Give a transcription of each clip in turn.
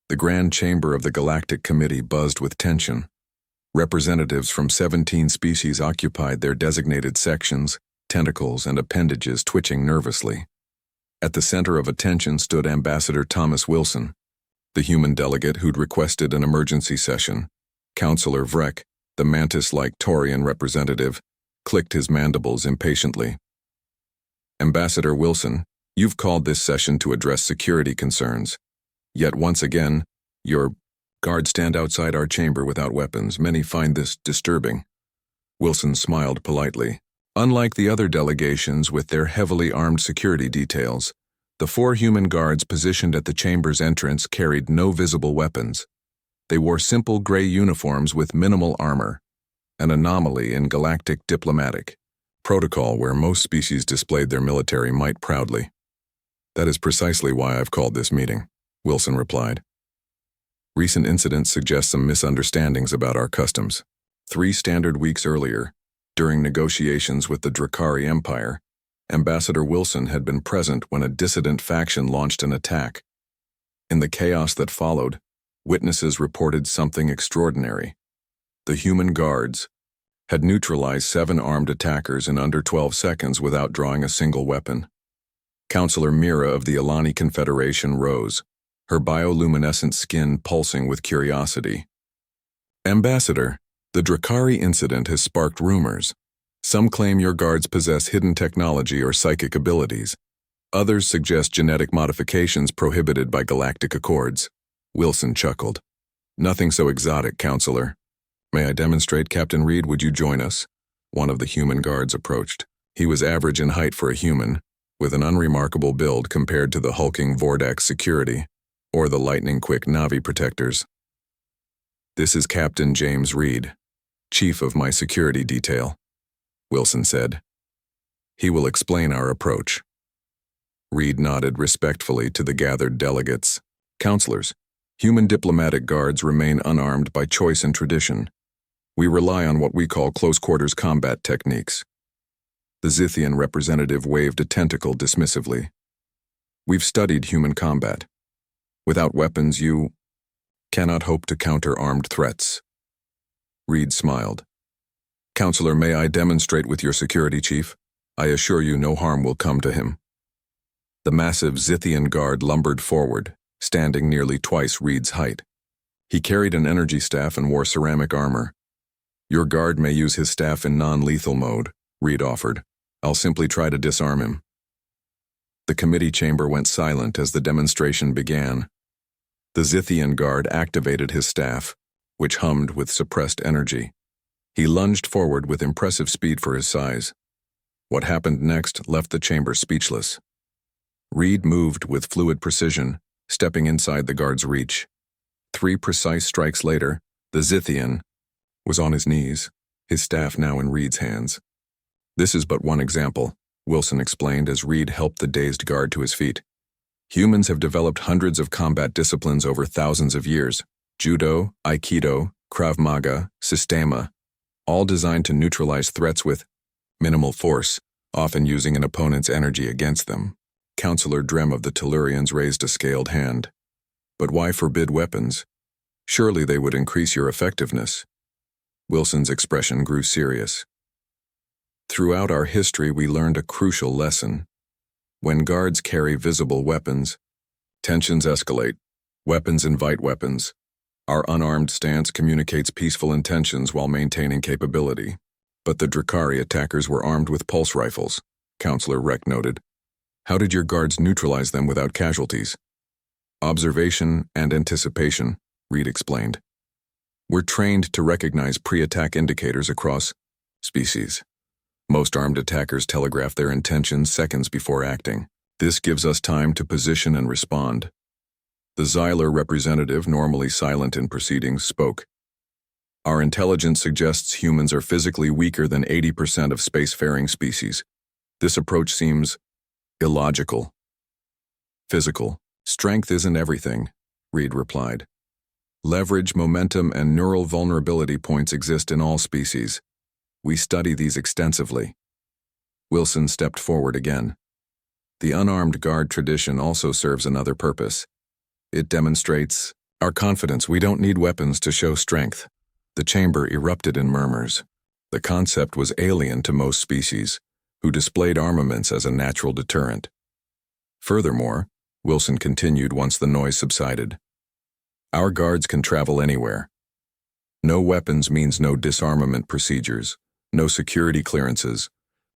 The grand chamber of the Galactic Committee buzzed with tension. Representatives from 17 species occupied their designated sections, tentacles and appendages twitching nervously. At the center of attention stood Ambassador Thomas Wilson, the human delegate who'd requested an emergency session. Counselor Vrek, the mantis-like Taurian representative, clicked his mandibles impatiently. Ambassador Wilson, you've called this session to address security concerns. Yet once again, your guards stand outside our chamber without weapons. Many find this disturbing. Wilson smiled politely. Unlike the other delegations with their heavily armed security details, the 4 human guards positioned at the chamber's entrance carried no visible weapons. They wore simple gray uniforms with minimal armor, an anomaly in galactic diplomatic protocol where most species displayed their military might proudly. That is precisely why I've called this meeting, Wilson replied. Recent incidents suggest some misunderstandings about our customs. 3 standard weeks earlier, during negotiations with the Drakari Empire, Ambassador Wilson had been present when a dissident faction launched an attack. In the chaos that followed, witnesses reported something extraordinary. The human guards had neutralized 7 armed attackers in under 12 seconds without drawing a single weapon. Counselor Mira of the Alani Confederation rose, her bioluminescent skin pulsing with curiosity. Ambassador, the Drakari incident has sparked rumors. Some claim your guards possess hidden technology or psychic abilities. Others suggest genetic modifications prohibited by galactic accords. Wilson chuckled. Nothing so exotic, Counselor. May I demonstrate, Captain Reed? Would you join us? One of the human guards approached. He was average in height for a human, with an unremarkable build compared to the hulking Vordax security, or the lightning-quick Navi protectors. This is Captain James Reed, chief of my security detail, Wilson said. He will explain our approach. Reed nodded respectfully to the gathered delegates. Counselors, human diplomatic guards remain unarmed by choice and tradition. We rely on what we call close-quarters combat techniques. The Zithian representative waved a tentacle dismissively. We've studied human combat. Without weapons, you cannot hope to counter armed threats. Reed smiled. Counselor, may I demonstrate with your security chief? I assure you no harm will come to him. The massive Zithian guard lumbered forward, standing nearly twice Reed's height. He carried an energy staff and wore ceramic armor. Your guard may use his staff in non-lethal mode, Reed offered. I'll simply try to disarm him. The committee chamber went silent as the demonstration began. The Zithian guard activated his staff, which hummed with suppressed energy. He lunged forward with impressive speed for his size. What happened next left the chamber speechless. Reed moved with fluid precision, stepping inside the guard's reach. 3 precise strikes later, the Zithian was on his knees, his staff now in Reed's hands. This is but one example, Wilson explained as Reed helped the dazed guard to his feet. Humans have developed hundreds of combat disciplines over thousands of years. Judo, Aikido, Krav Maga, Sistema, all designed to neutralize threats with minimal force, often using an opponent's energy against them. Counselor Drem of the Tellurians raised a scaled hand. But why forbid weapons? Surely they would increase your effectiveness. Wilson's expression grew serious. Throughout our history, we learned a crucial lesson. When guards carry visible weapons, tensions escalate. Weapons invite weapons. Our unarmed stance communicates peaceful intentions while maintaining capability. But the Drakari attackers were armed with pulse rifles, Counselor Reck noted. How did your guards neutralize them without casualties? Observation and anticipation, Reed explained. We're trained to recognize pre-attack indicators across species. Most armed attackers telegraph their intentions seconds before acting. This gives us time to position and respond. The Xyler representative, normally silent in proceedings, spoke. Our intelligence suggests humans are physically weaker than 80% of spacefaring species. This approach seems illogical. Physical strength isn't everything, Reed replied. Leverage, momentum, and neural vulnerability points exist in all species. We study these extensively. Wilson stepped forward again. The unarmed guard tradition also serves another purpose. It demonstrates Our confidence, we don't need weapons to show strength. The chamber erupted in murmurs. The concept was alien to most species, who displayed armaments as a natural deterrent. Furthermore, Wilson continued once the noise subsided, our guards can travel anywhere. No weapons means no disarmament procedures, no security clearances,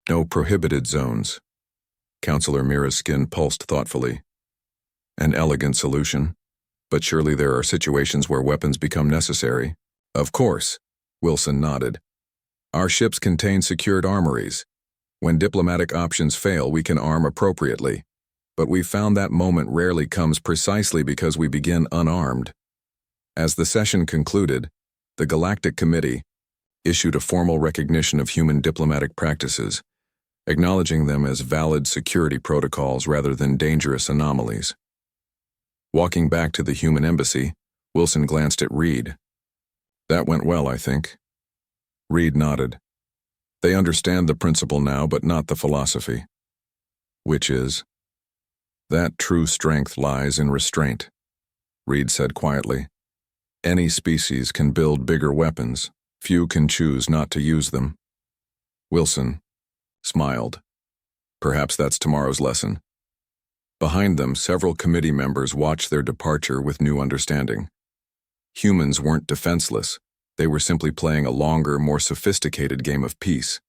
no prohibited zones. Counselor Mira's skin pulsed thoughtfully. An elegant solution, but surely there are situations where weapons become necessary. Of course, Wilson nodded. Our ships contain secured armories. When diplomatic options fail, we can arm appropriately. But we've found that moment rarely comes precisely because we begin unarmed. As the session concluded, the Galactic Committee issued a formal recognition of human diplomatic practices, acknowledging them as valid security protocols rather than dangerous anomalies. Walking back to the human embassy, Wilson glanced at Reed. That went well, I think. Reed nodded. They understand the principle now, but not the philosophy. Which is? That true strength lies in restraint, Reed said quietly. Any species can build bigger weapons. Few can choose not to use them. Wilson smiled. Perhaps that's tomorrow's lesson. Behind them, several committee members watched their departure with new understanding. Humans weren't defenseless. They were simply playing a longer, more sophisticated game of peace.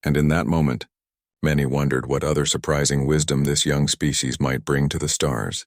And in that moment, many wondered what other surprising wisdom this young species might bring to the stars.